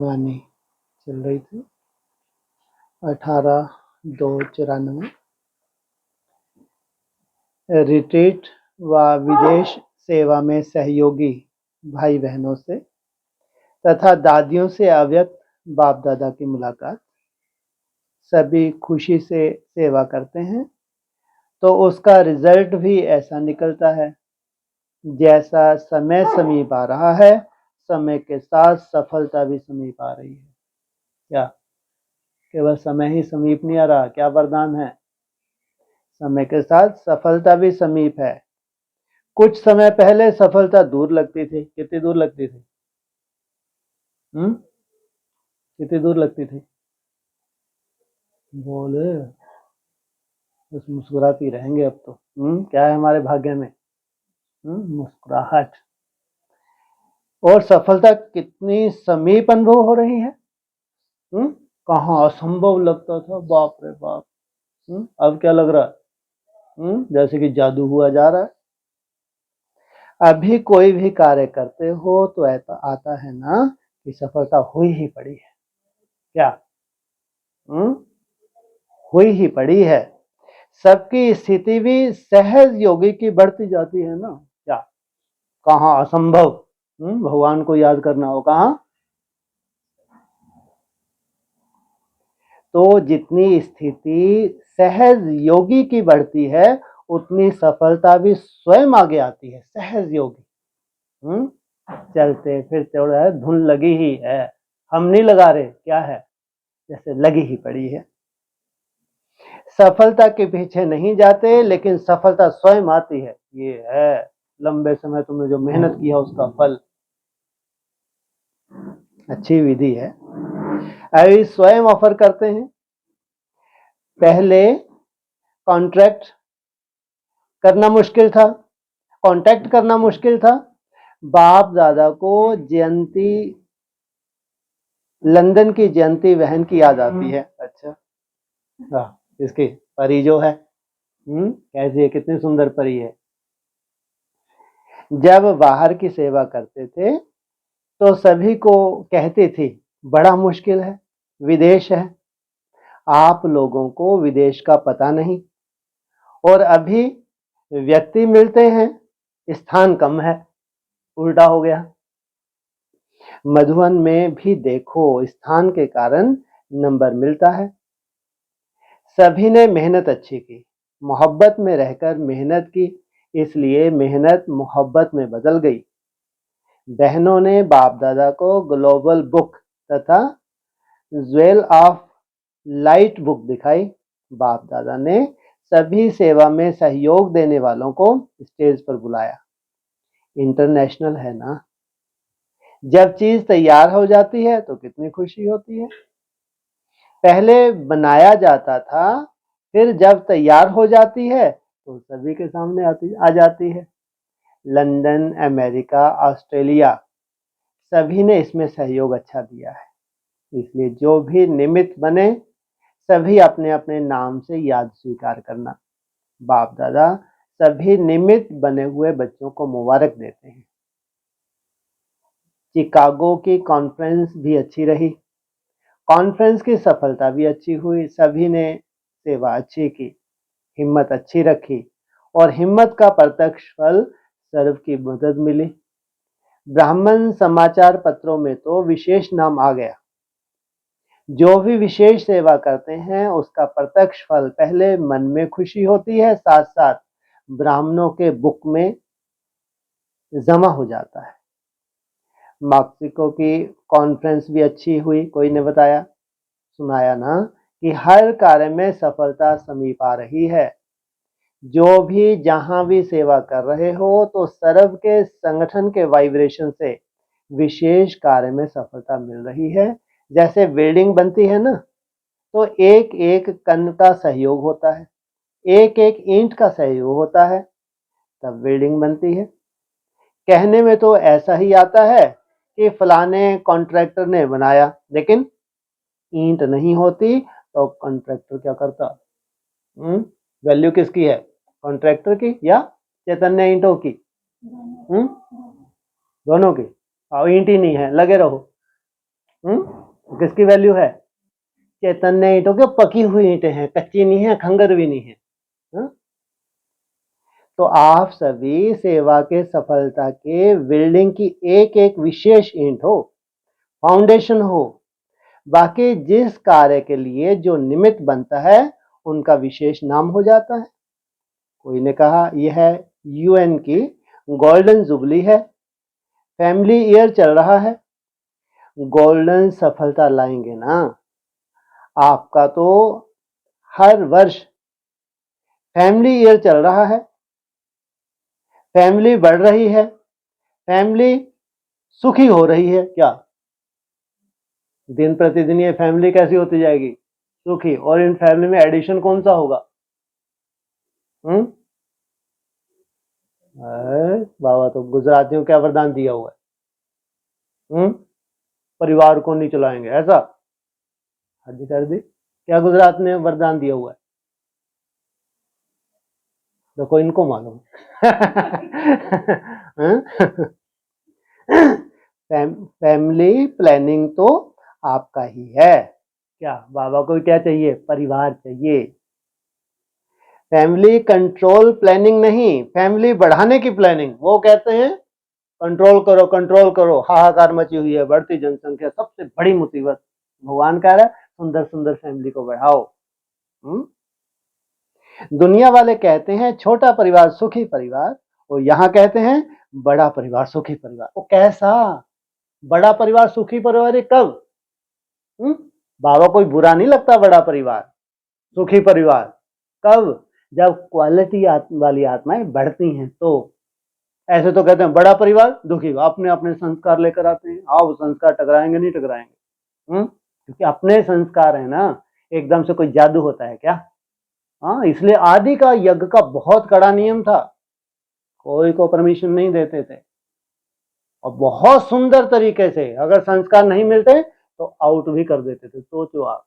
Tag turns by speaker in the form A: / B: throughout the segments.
A: वानी चल रही थी 18/2/94। रिट्रीट व विदेश सेवा में सहयोगी भाई बहनों से तथा दादियों से अव्यक्त बाप दादा की मुलाकात। सभी खुशी से सेवा करते हैं तो उसका रिजल्ट भी ऐसा निकलता है जैसा समय समीप आ रहा है, समय के साथ सफलता भी समीप आ रही है। क्या केवल समय ही समीप नहीं आ रहा, क्या वरदान है? समय के साथ सफलता भी समीप है। कुछ समय पहले सफलता दूर लगती थी। कितनी दूर लगती थी? कितनी दूर लगती थी? बोले बस मुस्कुराती रहेंगे अब तो। क्या है हमारे भाग्य में? मुस्कुराहट। और सफलता कितनी समीप अनुभव हो रही है। कहाँ असंभव लगता था, बाप रे बाप। अब क्या लग रहा है? जैसे कि जादू हुआ जा रहा है। अभी कोई भी कार्य करते हो तो ऐसा आता है ना कि सफलता हुई ही पड़ी है। क्या हुई ही पड़ी है। सबकी स्थिति भी सहज योगी की बढ़ती जाती है ना। क्या कहाँ असंभव? भगवान को याद करना हो कहाँ। तो जितनी स्थिति सहज योगी की बढ़ती है उतनी सफलता भी स्वयं आगे आती है। सहज योगी चलते फिरते हो रहा है, धुन लगी ही है, हम नहीं लगा रहे, क्या है जैसे लगी ही पड़ी है। सफलता के पीछे नहीं जाते लेकिन सफलता स्वयं आती है। ये है लंबे समय तुमने जो मेहनत किया उसका फल। अच्छी विधि है। अभी स्वयं ऑफर करते हैं। पहले कॉन्ट्रैक्ट करना मुश्किल था, कांटेक्ट करना मुश्किल था। बाप दादा को जयंती, लंदन की जयंती बहन की याद आती है। अच्छा इसकी परी जो है कैसी है, कितनी सुंदर परी है। जब बाहर की सेवा करते थे तो सभी को कहती थी बड़ा मुश्किल है, विदेश है, आप लोगों को विदेश का पता नहीं, और अभी व्यक्ति मिलते हैं, स्थान कम है। उल्टा हो गया। मधुबन में भी देखो, स्थान के कारण नंबर मिलता है। सभी ने मेहनत अच्छी की, मोहब्बत में रहकर मेहनत की, इसलिए मेहनत मोहब्बत में बदल गई। बहनों ने बाप दादा को ग्लोबल बुक तथा ज्वेल ऑफ लाइट बुक दिखाई। बाप दादा ने सभी सेवा में सहयोग देने वालों को स्टेज पर बुलाया। इंटरनेशनल है ना। जब चीज तैयार हो जाती है तो कितनी खुशी होती है। पहले बनाया जाता था, फिर जब तैयार हो जाती है तो सभी के सामने आ जाती है। लंदन, अमेरिका, ऑस्ट्रेलिया, सभी ने इसमें सहयोग अच्छा दिया है। इसलिए जो भी निमित्त बने सभी अपने अपने नाम से याद स्वीकार करना। बाप दादा सभी निमित्त बने हुए बच्चों को मुबारक देते हैं। चिकागो की कॉन्फ्रेंस भी अच्छी रही। कॉन्फ्रेंस की सफलता भी अच्छी हुई। सभी ने सेवा अच्छी की, हिम्मत अच्छी रखी, और हिम्मत का प्रत्यक्ष फल सर्व की मदद मिली। ब्राह्मण समाचार पत्रों में तो विशेष नाम आ गया। जो भी विशेष सेवा करते हैं उसका प्रत्यक्ष फल पहले मन में खुशी होती है, साथ साथ ब्राह्मणों के बुक में जमा हो जाता है। मैक्सिको की कॉन्फ्रेंस भी अच्छी हुई। कोई ने बताया, सुनाया ना कि हर कार्य में सफलता समीप आ रही है। जो भी जहां भी सेवा कर रहे हो तो सर्व के संगठन के वाइब्रेशन से विशेष कार्य में सफलता मिल रही है। जैसे बिल्डिंग बनती है ना, तो एक एक कण का सहयोग होता है, एक एक ईंट का सहयोग होता है, तब बिल्डिंग बनती है। कहने में तो ऐसा ही आता है कि फलाने कॉन्ट्रैक्टर ने बनाया, लेकिन ईंट नहीं होती तो कॉन्ट्रैक्टर क्या करता? वैल्यू किसकी है, कॉन्ट्रैक्टर की या चैतन्य ईंटों की? दोनों की। और ईंट ही नहीं है, लगे रहो। किसकी वैल्यू है? चैतन्य ईंटों की, पकी हुई ईंटें हैं, कच्ची नहीं है, खंगर भी नहीं है। तो आप सभी सेवा के सफलता के बिल्डिंग की एक एक विशेष ईंट हो, फाउंडेशन हो। बाकी जिस कार्य के लिए जो निमित्त बनता है उनका विशेष नाम हो जाता है। कोई ने कहा यह यूएन की गोल्डन जुबली है, फैमिली ईयर चल रहा है। गोल्डन सफलता लाएंगे ना आपका, तो हर वर्ष फैमिली ईयर चल रहा है, फैमिली बढ़ रही है, फैमिली सुखी हो रही है। क्या दिन प्रतिदिन ये फैमिली कैसी होती जाएगी? सुखी। और इन फैमिली में एडिशन कौन सा होगा? बाबा तो गुजरातियों क्या वरदान दिया हुआ है? परिवार को नहीं चलाएंगे, ऐसा हद कर दी। क्या गुजरात ने वरदान दिया हुआ है? देखो इनको मालूम। फैमिली प्लानिंग तो आपका ही है। क्या बाबा को क्या चाहिए? परिवार चाहिए। फैमिली कंट्रोल प्लानिंग नहीं, फैमिली बढ़ाने की प्लानिंग। वो कहते हैं कंट्रोल करो, हाहाकार मची हुई है, बढ़ती जनसंख्या सबसे बड़ी मुसीबत। भगवान कह रहा है सुंदर सुंदर फैमिली को बढ़ाओ। दुनिया वाले कहते हैं छोटा परिवार सुखी परिवार, और यहां कहते हैं बड़ा परिवार सुखी परिवार। वो कैसा बड़ा परिवार सुखी परिवार है? कब? बाबा कोई बुरा नहीं लगता बड़ा परिवार सुखी परिवार। कब? जब क्वालिटी वाली आत्माएं बढ़ती हैं। तो ऐसे तो कहते हैं बड़ा परिवार दुखी, अपने अपने संस्कार लेकर आते हैं। आओ संस्कार टकराएंगे नहीं टकराएंगे? क्योंकि अपने संस्कार है ना, एकदम से कोई जादू होता है क्या? हाँ, इसलिए आदि का यज्ञ का बहुत कड़ा नियम था, कोई को परमिशन नहीं देते थे। और बहुत सुंदर तरीके से अगर संस्कार नहीं मिलते तो आउट भी कर देते थे। सोचो आप,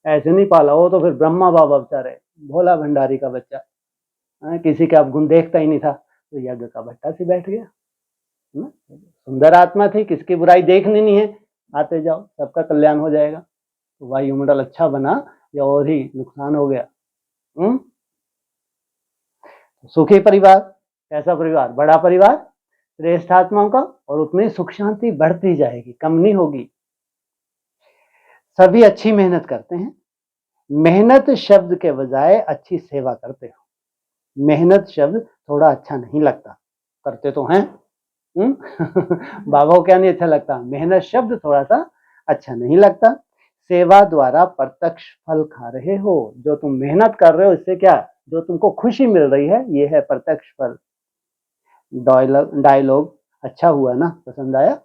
A: ऐसे नहीं पाला हो तो फिर ब्रह्मा बाबा बेचारे, भोला भंडारी का बच्चा, किसी के आप गुण देखता ही नहीं था, तो यज्ञ का भट्टा से बैठ गया। सुंदर आत्मा थी, किसकी बुराई देखनी नहीं है, आते जाओ सबका कल्याण हो जाएगा। तो वायुमंडल अच्छा बना या और ही नुकसान हो गया? सुखी परिवार, कैसा परिवार? बड़ा परिवार, श्रेष्ठ आत्माओं का, और उतनी सुख शांति बढ़ती जाएगी, कम नहीं होगी। सभी अच्छी मेहनत करते हैं। मेहनत शब्द के बजाय अच्छी सेवा करते हो। मेहनत शब्द थोड़ा अच्छा नहीं लगता, करते तो हैं। बाबा को क्या नहीं अच्छा लगता? मेहनत शब्द थोड़ा सा अच्छा नहीं लगता। सेवा द्वारा प्रत्यक्ष फल खा रहे हो। जो तुम मेहनत कर रहे हो इससे क्या, जो तुमको खुशी मिल रही है, ये है प्रत्यक्ष फल। डायलॉग अच्छा हुआ ना? पसंद आया?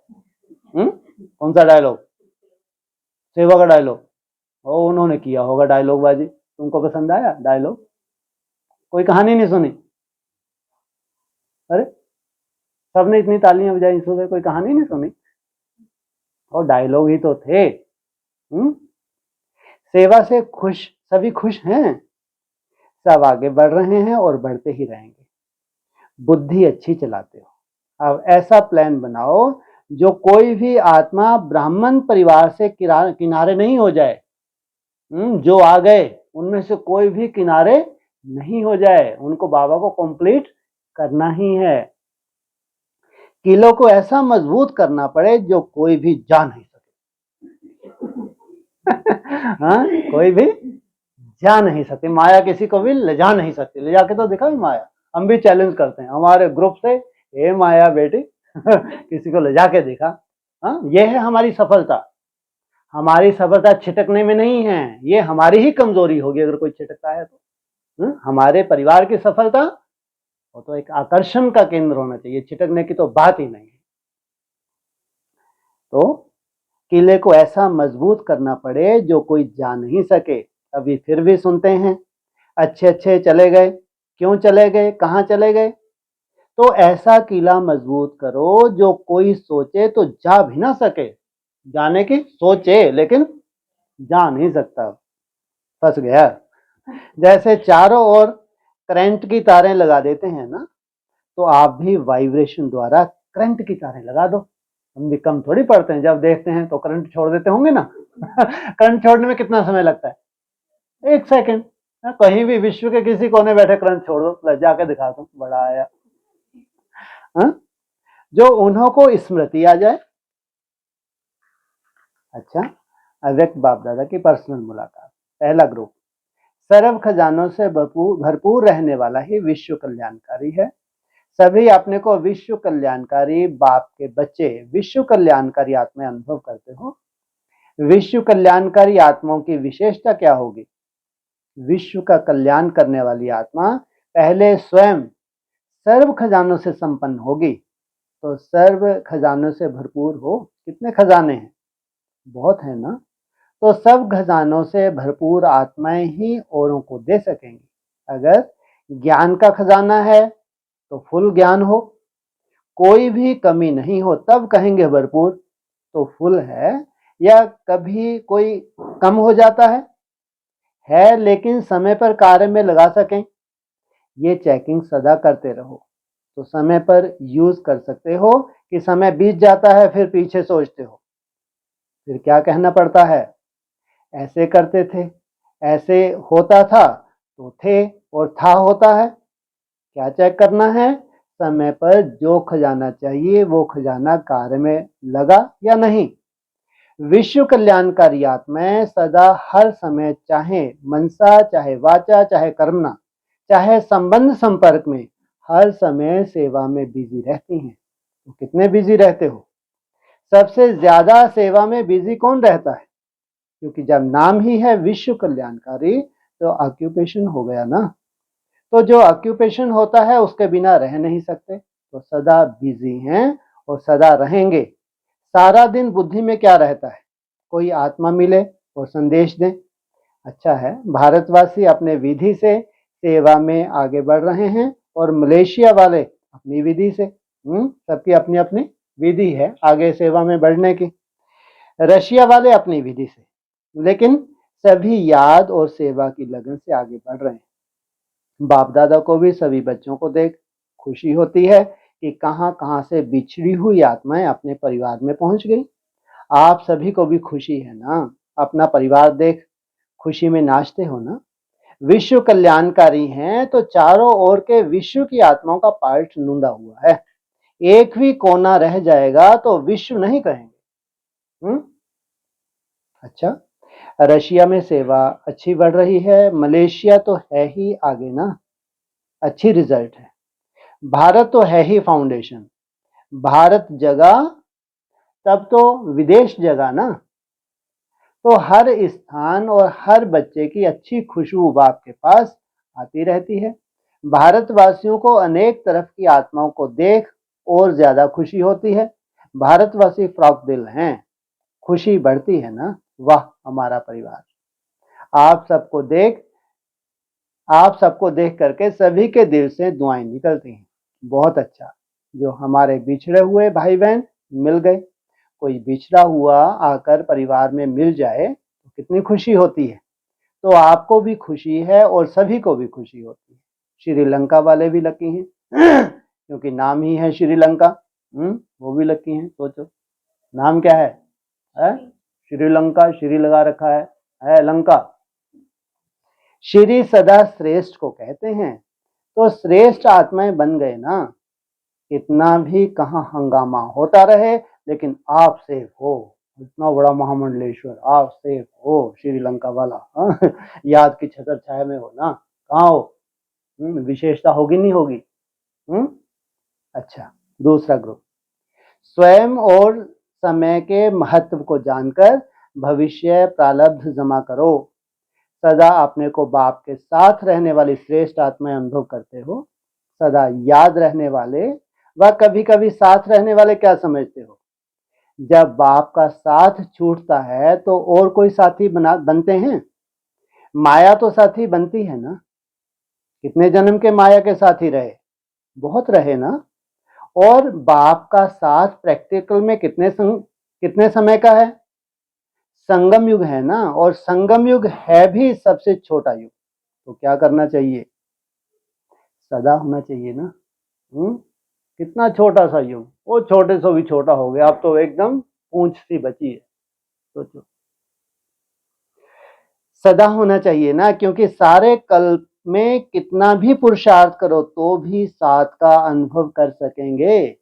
A: कौन सा डायलॉग? सेवा का डायलॉग। ओ, उन्होंने किया होगा डायलॉग बाजी, तुमको पसंद आया डायलॉग? कोई कहानी नहीं सुनी? अरे सबने इतनी तालियां बजाई सुबह, कोई कहानी नहीं सुनी? और डायलॉग ही तो थे। सेवा से खुश, सभी खुश हैं, सब आगे बढ़ रहे हैं और बढ़ते ही रहेंगे। बुद्धि अच्छी चलाते हो। अब ऐसा प्लान बनाओ जो कोई भी आत्मा ब्राह्मण परिवार से किनारे नहीं हो जाए। जो आ गए उनमें से कोई भी किनारे नहीं हो जाए, उनको बाबा को कंप्लीट करना ही है। किलो को ऐसा मजबूत करना पड़े जो कोई भी जा नहीं सके। हाँ, कोई भी जा नहीं सकती, माया किसी को भी ले जा नहीं सकती। ले जाके तो दिखा भी माया, हम भी चैलेंज करते हैं हमारे ग्रुप से, हे माया बेटी किसी को ले जाके दिखा। हाँ, ये है हमारी सफलता। हमारी सफलता छिटकने में नहीं है, ये हमारी ही कमजोरी होगी अगर कोई छिटकता है तो। हमारे परिवार की सफलता वो तो एक आकर्षण का केंद्र होना चाहिए, छिटकने की तो बात ही नहीं है। तो किले को ऐसा मजबूत करना पड़े जो कोई जा नहीं सके। अभी फिर भी सुनते हैं अच्छे अच्छे चले गए। क्यों चले गए? कहां चले गए? तो ऐसा किला मजबूत करो जो कोई सोचे तो जा भी ना सके। जाने की सोचे लेकिन जा नहीं सकता, फंस गया। जैसे चारों ओर करंट की तारें लगा देते हैं ना, तो आप भी वाइब्रेशन द्वारा करंट की तारें लगा दो। हम भी कम थोड़ी पढ़ते हैं, जब देखते हैं तो करंट छोड़ देते होंगे ना। करंट छोड़ने में कितना समय लगता है? 1 सेकंड। कहीं भी विश्व के किसी कोने बैठे करंट छोड़ दो, जाके दिखा दो, बड़ा आया। हाँ? जो उन्हों को स्मृति आ जाए। अच्छा, अव्यक्त बाप दादा की पर्सनल मुलाकात। पहला ग्रुप, सर्व खजानों से भरपूर रहने वाला ही विश्व कल्याणकारी है। सभी अपने को विश्व कल्याणकारी बाप के बच्चे, विश्व कल्याणकारी आत्मा अनुभव करते हो। विश्व कल्याणकारी आत्माओं की विशेषता क्या होगी? विश्व का कल्याण करने वाली आत्मा पहले स्वयं सर्व खजानों से संपन्न होगी, तो सर्व खजानों से भरपूर हो। कितने खजाने हैं? बहुत है ना। तो सब खजानों से भरपूर आत्माएं ही औरों को दे सकेंगी। अगर ज्ञान का खजाना है तो फुल ज्ञान हो, कोई भी कमी नहीं हो, तब कहेंगे भरपूर, तो फुल है। या कभी कोई कम हो जाता है लेकिन समय पर कार्य में लगा सकें, ये चेकिंग सदा करते रहो, तो समय पर यूज कर सकते हो। कि समय बीत जाता है फिर पीछे सोचते हो, फिर क्या कहना पड़ता है? ऐसे करते थे, ऐसे होता था, तो थे और था होता है। क्या चेक करना है? समय पर जो खजाना चाहिए वो खजाना कार्य में लगा या नहीं। विश्व कल्याणकारी आत्माएं सदा हर समय, चाहे मनसा, चाहे वाचा, चाहे कर्मणा, चाहे संबंध संपर्क में, हर समय सेवा में बिजी रहती हैं। तो कितने बिजी रहते हो? सबसे ज्यादा सेवा में बिजी कौन रहता है? क्योंकि जब नाम ही है विश्व कल्याणकारी, तो ऑक्यूपेशन हो गया ना। तो जो ऑक्यूपेशन होता है उसके बिना रह नहीं सकते, तो सदा बिजी हैं और सदा रहेंगे। सारा दिन बुद्धि में क्या रहता है? कोई आत्मा मिले और संदेश दें। अच्छा है, भारतवासी अपने विधि से सेवा में आगे बढ़ रहे हैं और मलेशिया वाले अपनी विधि से। सबकी अपनी अपनी विधि है आगे सेवा में बढ़ने की। रशिया वाले अपनी विधि से, लेकिन सभी याद और सेवा की लगन से आगे बढ़ रहे हैं। बाप दादा को भी सभी बच्चों को देख खुशी होती है कि कहां कहां से बिछड़ी हुई आत्माएं अपने परिवार में पहुंच गई। आप सभी को भी खुशी है ना? अपना परिवार देख खुशी में नाचते हो ना। विश्व कल्याणकारी हैं तो चारों ओर के विश्व की आत्माओं का पार्ट नूंदा हुआ है। एक भी कोना रह जाएगा तो विश्व नहीं कहेंगे। अच्छा, रशिया में सेवा अच्छी बढ़ रही है, मलेशिया तो है ही आगे ना, अच्छी रिजल्ट है। भारत तो है ही फाउंडेशन, भारत जगा तब तो विदेश जगा ना। तो हर स्थान और हर बच्चे की अच्छी खुशबू बाप के पास आती रहती है। भारतवासियों को अनेक तरफ की आत्माओं को देख और ज्यादा खुशी होती है। भारतवासी फ्रॉक दिल हैं, खुशी बढ़ती है ना। वाह हमारा परिवार, आप सबको देख करके सभी के दिल से दुआएं निकलती हैं। बहुत अच्छा, जो हमारे बिछड़े हुए भाई बहन मिल गए। कोई बिछड़ा हुआ आकर परिवार में मिल जाए तो कितनी खुशी होती है। तो आपको भी खुशी है और सभी को भी खुशी होती है। श्रीलंका वाले भी लकी हैं क्योंकि नाम ही है श्रीलंका। वो भी लकी हैं। सोचो नाम क्या है? श्रीलंका, श्री लगा रखा है लंका। श्री सदा श्रेष्ठ को कहते हैं, तो श्रेष्ठ आत्माएं बन गए ना। इतना भी कहां हंगामा होता रहे, लेकिन आप सेफ हो। इतना बड़ा महामंडलेश्वर, आप सेफ हो श्रीलंका वाला। याद की छतर छाया में हो ना, कहाँ हो? विशेषता होगी नहीं होगी? अच्छा, दूसरा ग्रुप, स्वयं और समय के महत्व को जानकर भविष्य प्रारब्ध जमा करो। सदा अपने को बाप के साथ रहने वाली श्रेष्ठ आत्माएं अनुभव करते हो। सदा याद रहने वाले व कभी कभी साथ रहने वाले क्या समझते हो? जब बाप का साथ छूटता है तो और कोई साथी बनते हैं? माया तो साथी बनती है ना। कितने जन्म के माया के साथी रहे? बहुत रहे ना। और बाप का साथ प्रैक्टिकल में कितने समय का है? संगम युग है ना, और संगम युग है भी सबसे छोटा युग। तो क्या करना चाहिए? सदा होना चाहिए ना। कितना छोटा सा युग, वो छोटे से भी छोटा हो गया, अब तो एकदम पूंछ सी बची है। सोचो, सदा होना चाहिए ना, क्योंकि सारे कल्प में कितना भी पुरुषार्थ करो तो भी साथ का अनुभव कर सकेंगे।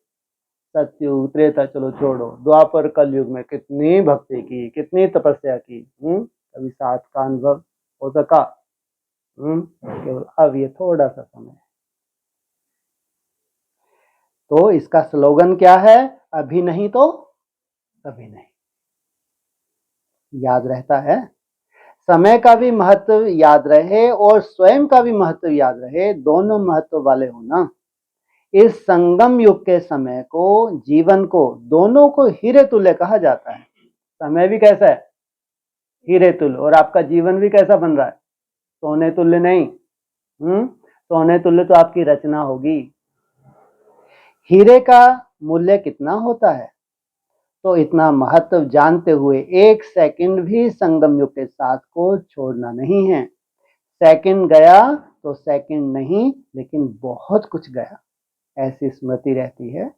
A: सतयुग त्रेता चलो छोड़ो, द्वापर कलयुग में कितनी भक्ति की, कितनी तपस्या की, कभी साथ का अनुभव हो सका? केवल अब ये थोड़ा सा समय। तो इसका स्लोगन क्या है? अभी नहीं तो कभी नहीं। याद रहता है? समय का भी महत्व याद रहे और स्वयं का भी महत्व याद रहे, दोनों महत्व वाले हो ना। इस संगम युग के समय को, जीवन को, दोनों को हीरे तुल्य कहा जाता है। समय भी कैसा है? हीरे तुल्य। और आपका जीवन भी कैसा बन रहा है? सोने तुल्य नहीं। सोने तुल्य तो आपकी रचना होगी। हीरे का मूल्य कितना होता है? तो इतना महत्व जानते हुए एक सेकंड भी संगम युग के साथ को छोड़ना नहीं है। सेकंड गया तो सेकंड नहीं, लेकिन बहुत कुछ गया, ऐसी स्मृति रहती है।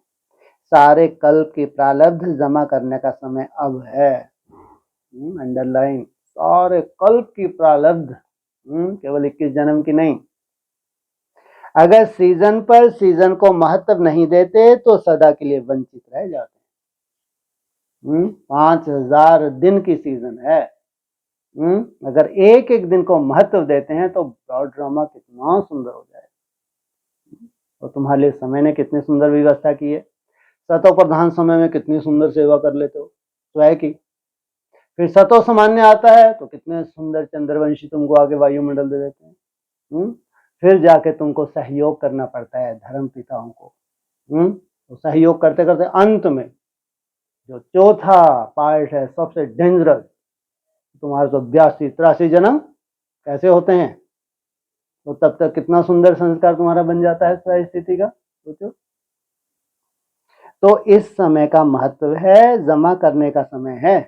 A: सारे कल्प के प्रारब्ध जमा करने का समय अब है। अंडरलाइन, सारे कल्प की प्रारब्ध, केवल 21 जन्म की नहीं। अगर सीजन पर सीजन को महत्व नहीं देते तो सदा के लिए वंचित रह जाते। 5000 दिन की सीजन है। अगर एक एक दिन को महत्व देते हैं तो ब्रॉड ड्रामा कितना सुंदर हो जाए। और तुम्हारे लिए समय ने कितनी सुंदर व्यवस्था की है। सतो प्रधान समय में कितनी सुंदर सेवा कर लेते हो, स्वयं की। फिर सतो सामान्य आता है तो कितने सुंदर चंद्रवंशी तुमको आगे वायुमंडल दे देते हैं। फिर जाके तुमको सहयोग करना पड़ता है धर्म पिताओं को। तो सहयोग करते करते अंत में जो चौथा पार्ट है, सबसे डेंजरस, तुम्हारे तो 82-83 जन्म कैसे होते हैं। तो तब तक कितना सुंदर संस्कार तुम्हारा बन जाता है स्व स्थिति का, सोचो। तो इस समय का महत्व है, जमा करने का समय है।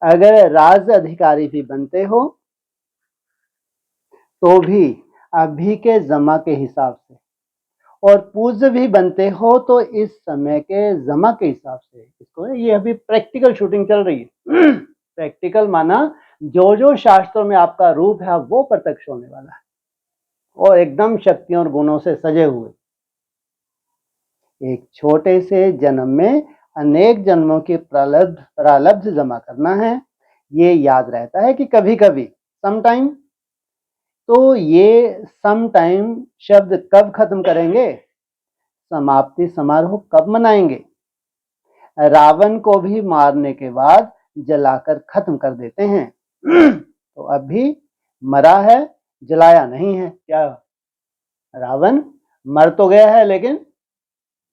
A: अगर राज अधिकारी भी बनते हो तो भी अभी के जमा के हिसाब से, और पूज्य भी बनते हो तो इस समय के जमा के हिसाब से। इसको, ये अभी प्रैक्टिकल शूटिंग चल रही है। प्रैक्टिकल माना जो जो शास्त्रों में आपका रूप है वो प्रत्यक्ष होने वाला है, और एकदम शक्तियों और गुणों से सजे हुए। एक छोटे से जन्म में अनेक जन्मों की प्रारब्ध जमा करना है। ये याद रहता है कि कभी कभी, समटाइम। तो ये समटाइम शब्द कब खत्म करेंगे? समाप्ति समारोह कब मनाएंगे? रावण को भी मारने के बाद जलाकर खत्म कर देते हैं। तो अभी मरा है, जलाया नहीं है। क्या रावण मर तो गया है लेकिन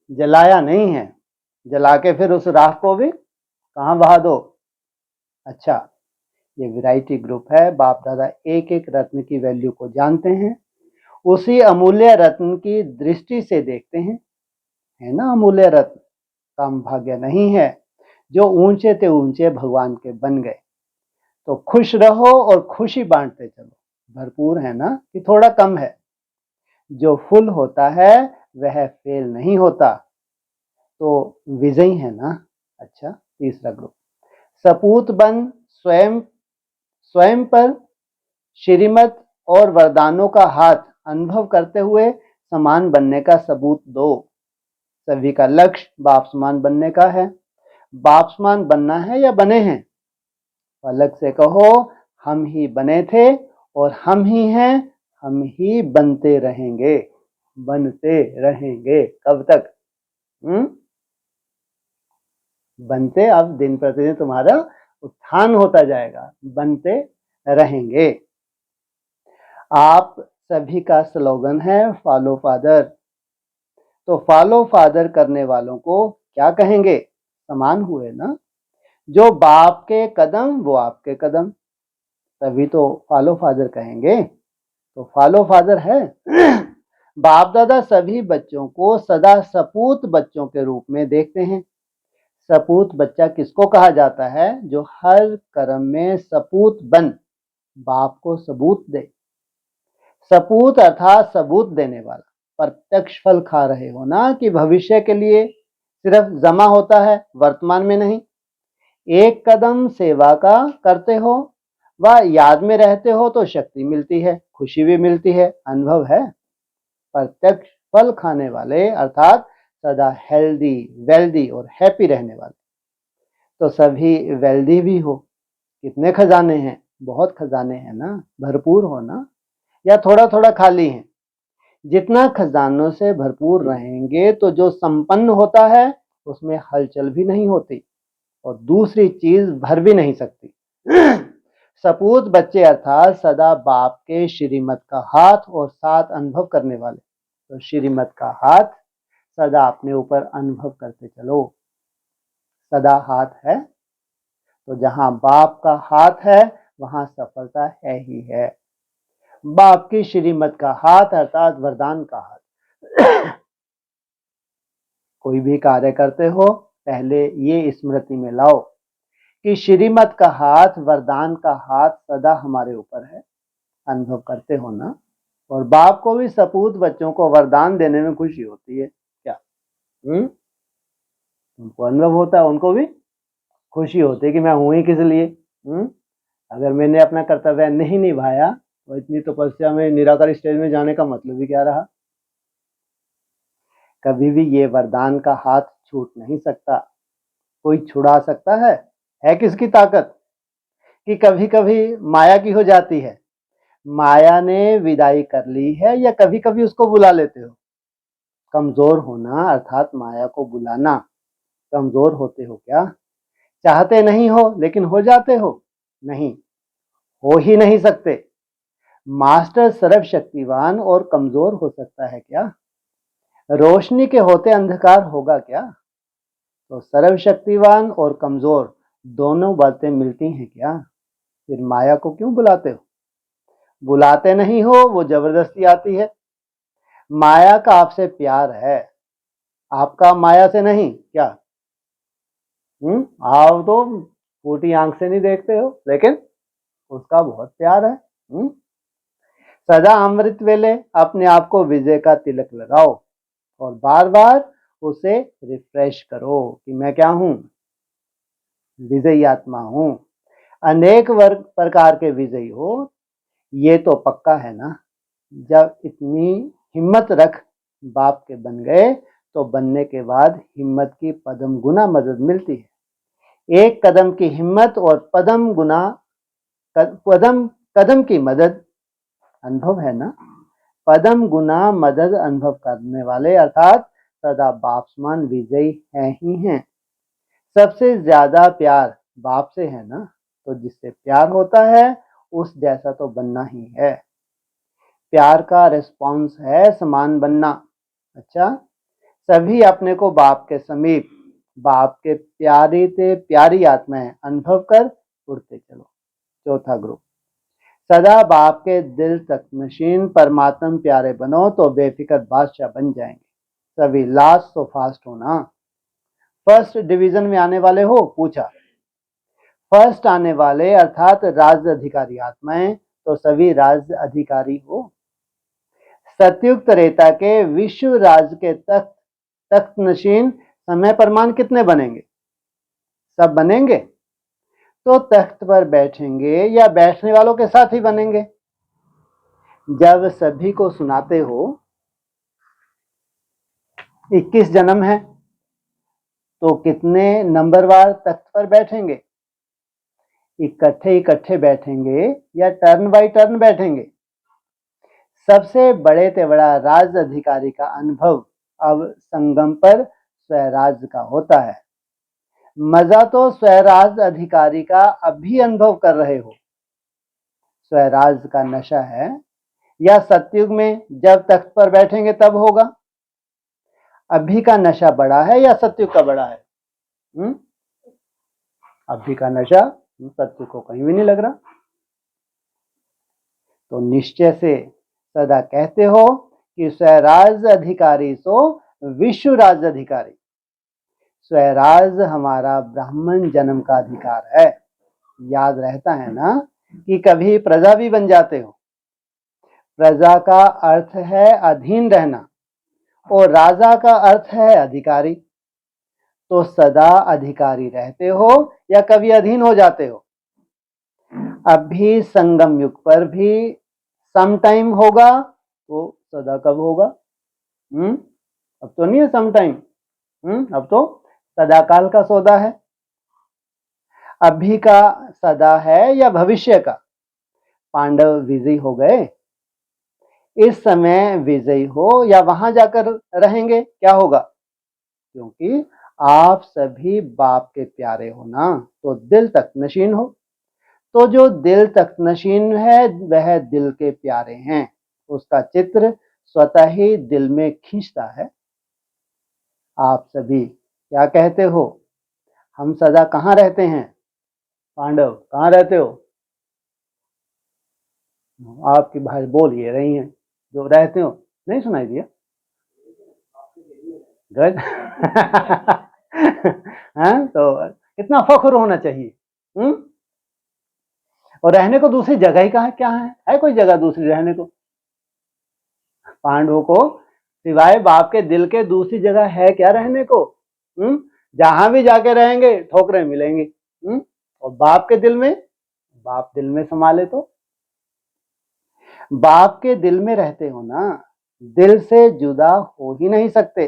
A: जलाया नहीं है। जला के फिर उस राख को भी कहां बहा दो? अच्छा, ये वैरायटी ग्रुप है। बाप दादा एक एक रत्न की वैल्यू को जानते हैं, उसी अमूल्य रत्न की दृष्टि से देखते हैं। है ना, अमूल्य रत्न कम भाग्य नहीं है। जो ऊंचे ते ऊंचे भगवान के बन गए। तो खुश रहो और खुशी बांटते चलो। भरपूर है ना कि थोड़ा कम है? जो फुल होता है वह फेल नहीं होता। तो विजयी है ना। अच्छा, तीसरा ग्रुप, सपूत बन स्वयं स्वयं पर श्रीमत और वरदानों का हाथ अनुभव करते हुए समान बनने का सबूत दो। सभी का लक्ष्य बाप समान बनने का है। बाप समान बनना है या बने हैं? अलग से कहो, हम ही बने थे और हम ही हैं, हम ही बनते रहेंगे। बनते रहेंगे कब तक? बनते, अब दिन प्रतिदिन तुम्हारा उत्थान होता जाएगा, बनते रहेंगे। आप सभी का स्लोगन है फॉलो फादर। तो फॉलो फादर करने वालों को क्या कहेंगे? समान हुए ना। जो बाप के कदम वो आपके कदम, तभी तो फॉलो फादर कहेंगे। तो फॉलो फादर है। बाप दादा सभी बच्चों को सदा सपूत बच्चों के रूप में देखते हैं। सपूत बच्चा किसको कहा जाता है? जो हर कर्म में सपूत बन बाप को सबूत दे। सपूत अर्थात सबूत देने वाला। प्रत्यक्ष फल खा रहे हो ना, कि भविष्य के लिए सिर्फ जमा होता है, वर्तमान में नहीं। एक कदम सेवा का करते हो व याद में रहते हो तो शक्ति मिलती है, खुशी भी मिलती है, अनुभव है। प्रत्यक्ष फल खाने वाले अर्थात सदा हेल्दी, वेल्दी और हैप्पी रहने वाले, तो सभी वेल्दी भी हो। कितने खजाने हैं? बहुत खजाने हैं ना, भरपूर हो ना, या थोड़ा थोड़ा खाली है? जितना खजानों से भरपूर रहेंगे तो जो संपन्न होता है उसमें हलचल भी नहीं होती और दूसरी चीज भर भी नहीं सकती। सपूत बच्चे अर्थात सदा बाप के श्रीमत का हाथ और साथ अनुभव करने वाले, तो श्रीमत का हाथ सदा अपने ऊपर अनुभव करते चलो। सदा हाथ है तो जहां बाप का हाथ है वहां सफलता है ही है। बाप की श्रीमत का हाथ अर्थात वरदान का हाथ। कोई भी कार्य करते हो पहले ये स्मृति में लाओ कि श्रीमत का हाथ, वरदान का हाथ सदा हमारे ऊपर है। अनुभव करते हो ना? और बाप को भी सपूत बच्चों को वरदान देने में खुशी होती है क्या? उनको अनुभव होता है, उनको भी खुशी होती है कि मैं हूं ही किस लिए। अगर मैंने अपना कर्तव्य नहीं निभाया तो इतनी तपस्या में निराकार स्टेज में जाने का मतलब ही क्या रहा? कभी भी ये वरदान का हाथ छूट नहीं सकता। कोई छुड़ा सकता है किसकी ताकत? कि कभी कभी माया की हो जाती है, माया ने विदाई कर ली है, या कभी कभी उसको बुला लेते हो। कमजोर होना अर्थात माया को बुलाना। कमजोर होते हो क्या? चाहते नहीं हो लेकिन हो जाते हो? नहीं, हो ही नहीं सकते। मास्टर सर्वशक्तिवान और कमजोर हो सकता है क्या? रोशनी के होते अंधकार होगा क्या? तो सर्वशक्तिवान और कमजोर दोनों बातें मिलती हैं क्या? फिर माया को क्यों बुलाते हो? बुलाते नहीं हो, वो जबरदस्ती आती है। माया का आपसे प्यार है, आपका माया से नहीं क्या? आप तो फूटी आंख से नहीं देखते हो, लेकिन उसका बहुत प्यार है। सदा अमृत वेले अपने आप को विजय का तिलक लगाओ और बार बार उसे रिफ्रेश करो कि मैं क्या हूं? विजयी आत्मा हूं। अनेक वर्ग प्रकार के विजयी हो, ये तो पक्का है ना। जब इतनी हिम्मत रख बाप के बन गए तो बनने के बाद हिम्मत की पदम गुना मदद मिलती है। एक कदम की हिम्मत और पदम गुना कदम कदम की मदद अनुभव है ना। पदम गुना मदद अनुभव करने वाले अर्थात सदा बाप समान विजयी है ही हैं। सबसे ज्यादा प्यार बाप से है ना, तो जिससे प्यार होता है उस जैसा तो बनना ही है। प्यार का रिस्पॉन्स है समान बनना। अच्छा, सभी अपने को बाप के समीप, बाप के प्यारी से प्यारी आत्माएं अनुभव कर उड़ते चलो। चौथा ग्रुप, सदा बाप के दिल तक मशीन परमात्म प्यारे बनो तो बेफिक्र बादशाह बन जाएंगे। सभी लास्ट तो फास्ट होना। फर्स्ट डिवीजन में आने वाले हो? पूछा। फर्स्ट आने वाले अर्थात राज्य अधिकारी आत्माएं, तो सभी राज्य अधिकारी हो। सतयुग त्रेता के विश्व राज के तख्त नशीन समय प्रमाण कितने बनेंगे? सब बनेंगे। तो तख्त पर बैठेंगे या बैठने वालों के साथ ही बनेंगे? जब सभी को सुनाते हो 21 जन्म है तो कितने नंबरवार तख्त पर बैठेंगे? इकट्ठे इकट्ठे बैठेंगे या टर्न बाय टर्न बैठेंगे? सबसे बड़े से बड़ा राज अधिकारी का अनुभव अब संगम पर स्वराज का होता है। मजा तो स्वराज अधिकारी का अभी अनुभव कर रहे हो। स्वराज का नशा है या सतयुग में जब तख्त पर बैठेंगे तब होगा? अभी का नशा बड़ा है या सतयुग का बड़ा है? अभी का नशा सतयुग को कहीं भी नहीं लग रहा। तो निश्चय से सदा कहते हो कि स्वराज अधिकारी सो विश्व राज्य अधिकारी। स्वराज हमारा ब्राह्मण जन्म का अधिकार है। याद रहता है ना कि कभी प्रजा भी बन जाते हो। प्रजा का अर्थ है अधीन रहना, और राजा का अर्थ है अधिकारी। तो सदा अधिकारी रहते हो या कभी अधीन हो जाते हो? अभी संगम युग पर भी सम टाइम होगा, तो सदा कब होगा? अब तो नहीं है सम टाइम, अब तो सदाकाल का सौदा है। अभी का सदा है या भविष्य का? पांडव विजयी हो गए, इस समय विजयी हो या वहां जाकर रहेंगे, क्या होगा? क्योंकि आप सभी बाप के प्यारे हो ना, तो दिल तक नशीन हो। तो जो दिल तक नशीन है वह दिल के प्यारे हैं, उसका चित्र स्वतः ही दिल में खींचता है। आप सभी क्या कहते हो, हम सदा कहाँ रहते हैं? पांडव कहाँ रहते हो? आपकी भाई बोल ये रही हैं, जो रहते हो। नहीं सुनाई दिया? गुड। हाँ, तो कितना फख्र होना चाहिए। और रहने को दूसरी जगह ही कहाँ क्या है कोई जगह दूसरी रहने को? पांडवों को सिवाय बाप के दिल के दूसरी जगह है क्या रहने को? जहां भी जाके रहेंगे ठोकरें मिलेंगी। और बाप के दिल में, बाप दिल में समा ले तो बाप के दिल में रहते हो ना, दिल से जुदा हो ही नहीं सकते।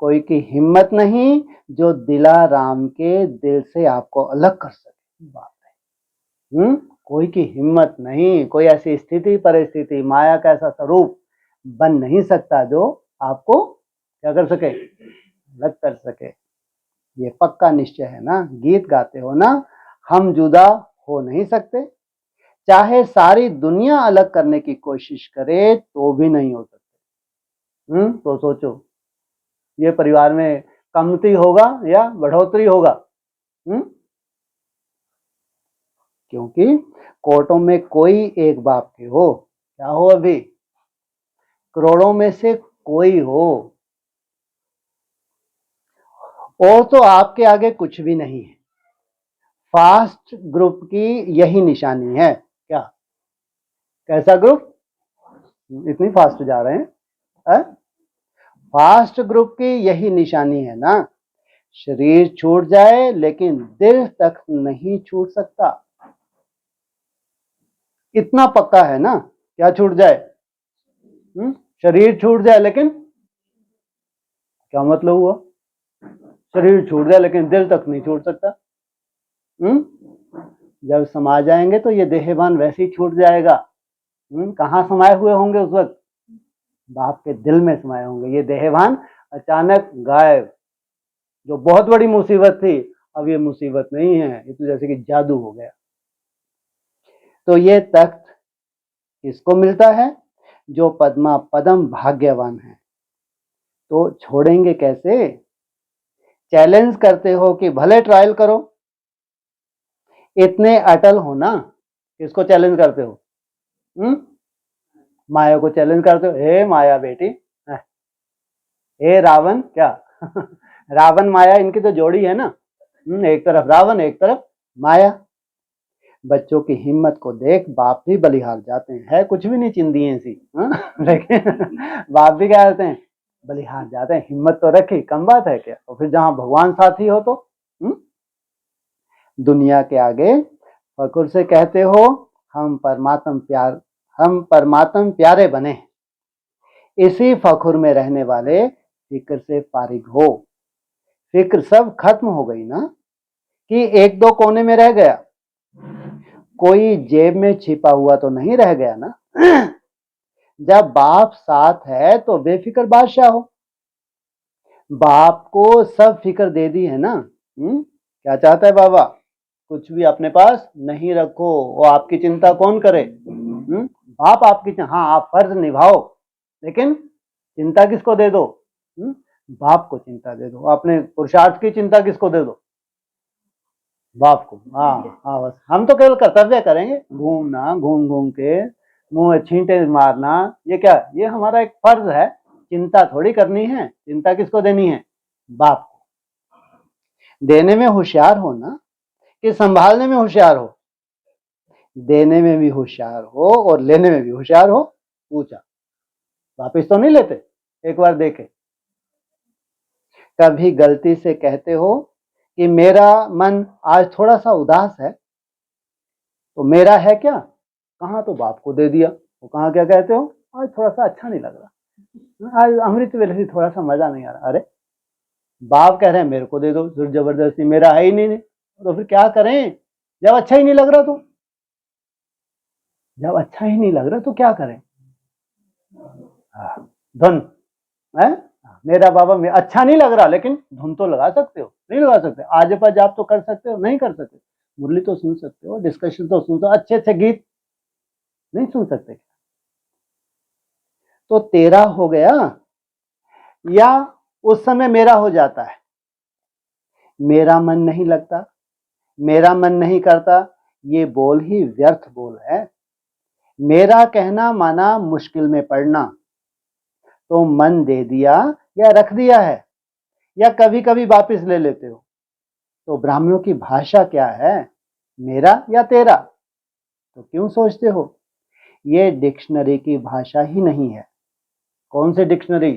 A: कोई की हिम्मत नहीं जो दिला राम के दिल से आपको अलग कर सके। बाप है, कोई की हिम्मत नहीं, कोई ऐसी स्थिति परिस्थिति माया का ऐसा स्वरूप बन नहीं सकता जो आपको क्या कर सके, अलग कर सके। ये पक्का निश्चय है ना। गीत गाते हो ना, हम जुदा हो नहीं सकते, चाहे सारी दुनिया अलग करने की कोशिश करे तो भी नहीं हो सकते। तो सोचो, ये परिवार में कमती होगा या बढ़ोतरी होगा? क्योंकि कोर्टों में कोई एक बाप के हो, क्या हो अभी, करोड़ों में से कोई हो, और तो आपके आगे कुछ भी नहीं है। फास्ट ग्रुप की यही निशानी है। क्या, कैसा ग्रुप? इतनी फास्ट जा रहे हैं? फास्ट ग्रुप की यही निशानी है ना। शरीर छूट जाए लेकिन दिल तक नहीं छूट सकता। इतना पक्का है ना। क्या छूट जाए? शरीर छूट जाए लेकिन, क्या मतलब हुआ? शरीर छूट जाए लेकिन दिल तक नहीं छूट सकता। जब समा जाएंगे तो ये देहभान वैसे ही छूट जाएगा। कहाँ समाये हुए होंगे उस वक्त? बाप के दिल में समाये होंगे। ये देहभान अचानक गायब। जो बहुत बड़ी मुसीबत थी, अब ये मुसीबत नहीं है, ये तो जैसे कि जादू हो गया। तो ये तख्त किसको मिलता है? जो पद्मा पदम भाग्यवान है। तो छोड़ेंगे कैसे? चैलेंज करते हो कि भले ट्रायल करो, इतने अटल हो ना। किसको चैलेंज करते हो? माया को चैलेंज करते हो, हे माया बेटी, हे रावण, क्या रावण माया इनकी तो जोड़ी है ना। एक तरफ रावण एक तरफ माया। बच्चों की हिम्मत को देख बाप भी बलिहार जाते हैं। है कुछ भी नहीं, चिंदिए सी, लेकिन बाप भी क्या करते हैं, बलिहार जाते हैं। हिम्मत तो रखी, कम बात है क्या? और फिर जहां भगवान साथी हो तो दुनिया के आगे फकुर से कहते हो हम परमात्म प्यारे बने। इसी फखुर में रहने वाले फिक्र से फारिग हो। फिक्र सब खत्म हो गई ना, कि एक दो कोने में रह गया, कोई जेब में छिपा हुआ तो नहीं रह गया ना। जब बाप साथ है तो बेफिक्र बादशाह हो। बाप को सब फिक्र दे दी है ना। क्या चाहता है बाबा? कुछ भी अपने पास नहीं रखो, वो आपकी चिंता कौन करे? बाप आपकी, हाँ आप फर्ज निभाओ, लेकिन चिंता किसको दे दो? बाप को चिंता दे दो। अपने पुरुषार्थ की चिंता किसको दे दो? बाप को। हाँ हाँ, बस हम तो केवल कर्तव्य करेंगे, घूमना, घूम घूम के मुंह में छींटे मारना, ये क्या, ये हमारा एक फर्ज है। चिंता थोड़ी करनी है। चिंता किसको देनी है? बाप को। देने में होशियार हो ना, कि संभालने में होशियार हो? देने में भी होशियार हो और लेने में भी होशियार हो। पूछा, वापिस तो नहीं लेते? एक बार देखें। कभी गलती से कहते हो कि मेरा मन आज थोड़ा सा उदास है, तो मेरा है क्या, कहाँ तो बाप को दे दिया। वो कहाँ क्या कहते हो, आज थोड़ा सा अच्छा नहीं लग रहा, आज अमृत वेले से थोड़ा सा मजा नहीं आ रहा। अरे बाप कह रहे हैं मेरे को दे दो, फिर जबरदस्ती मेरा है ही नहीं, तो फिर क्या करें जब अच्छा ही नहीं लग रहा, तो जब अच्छा ही नहीं लग रहा तो क्या करें। धुन है, मेरा बाबा में अच्छा नहीं लग रहा, लेकिन धुन तो लगा सकते हो, नहीं लगा सकते, आज पर जाप तो कर सकते हो, नहीं कर सकते, मुरली तो सुन सकते हो, डिस्कशन तो सुन सकते हो, अच्छे अच्छे गीत नहीं सुन सकते। तो तेरा हो गया, या उस समय मेरा हो जाता है, मेरा मन नहीं लगता, मेरा मन नहीं करता, ये बोल ही व्यर्थ बोल है। मेरा कहना माना मुश्किल में पड़ना, तो मन दे दिया या रख दिया है, या कभी कभी वापस ले लेते हो। तो ब्राह्मणों की भाषा क्या है, मेरा या तेरा। तो क्यों सोचते हो, ये डिक्शनरी की भाषा ही नहीं है। कौन सी डिक्शनरी,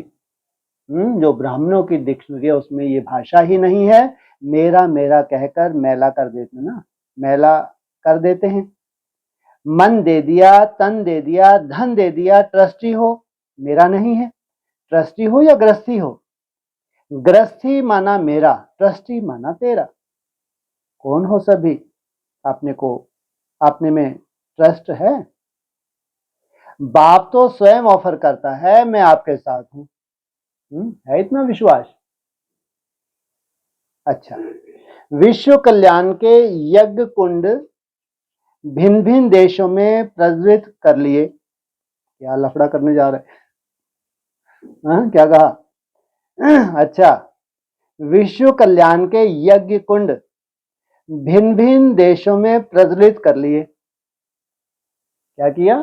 A: जो ब्राह्मणों की डिक्शनरी है उसमें ये भाषा ही नहीं है। मेरा मेरा कहकर मैला कर देते ना, मैला कर देते हैं। मन दे दिया, तन दे दिया, धन दे दिया, ट्रस्टी हो, मेरा नहीं है। ट्रस्टी हो या गृहस्थी हो, गृहस्थी माना मेरा, ट्रस्टी माना तेरा। कौन हो सभी, अपने को अपने में ट्रस्ट है। बाप तो स्वयं ऑफर करता है मैं आपके साथ हूं, है इतना विश्वास। अच्छा, विश्व कल्याण के यज्ञ कुंड भिन्न भिन्न देशों में प्रज्वलित कर लिए। क्या लफड़ा करने जा रहे हैं, क्या कहा। अच्छा, विश्व कल्याण के यज्ञ कुंड भिन्न भिन्न देशों में प्रज्वलित कर लिए। क्या किया,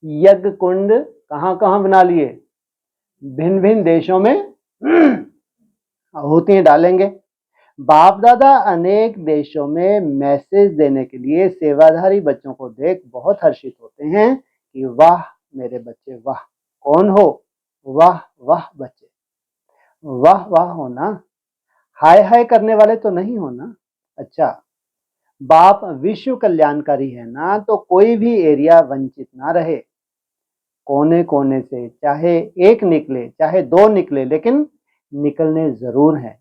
A: यज्ञ कुंड कहां कहां बना लिए, भिन्न भिन्न देशों में आहुतियां डालेंगे। बाप दादा अनेक देशों में मैसेज देने के लिए सेवाधारी बच्चों को देख बहुत हर्षित होते हैं कि वाह मेरे बच्चे वाह। कौन हो, वाह वाह बच्चे, वाह वाह होना, हाय हाय करने वाले तो नहीं होना। अच्छा, बाप विश्व कल्याणकारी है ना, तो कोई भी एरिया वंचित ना रहे। कोने कोने से चाहे एक निकले चाहे दो निकले, लेकिन निकलने जरूर है।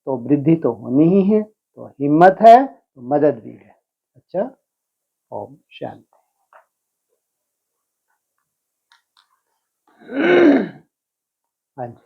A: तो वृद्धि तो होनी ही है, तो हिम्मत है तो मदद भी है। अच्छा, ओम शांति। हाँ जी।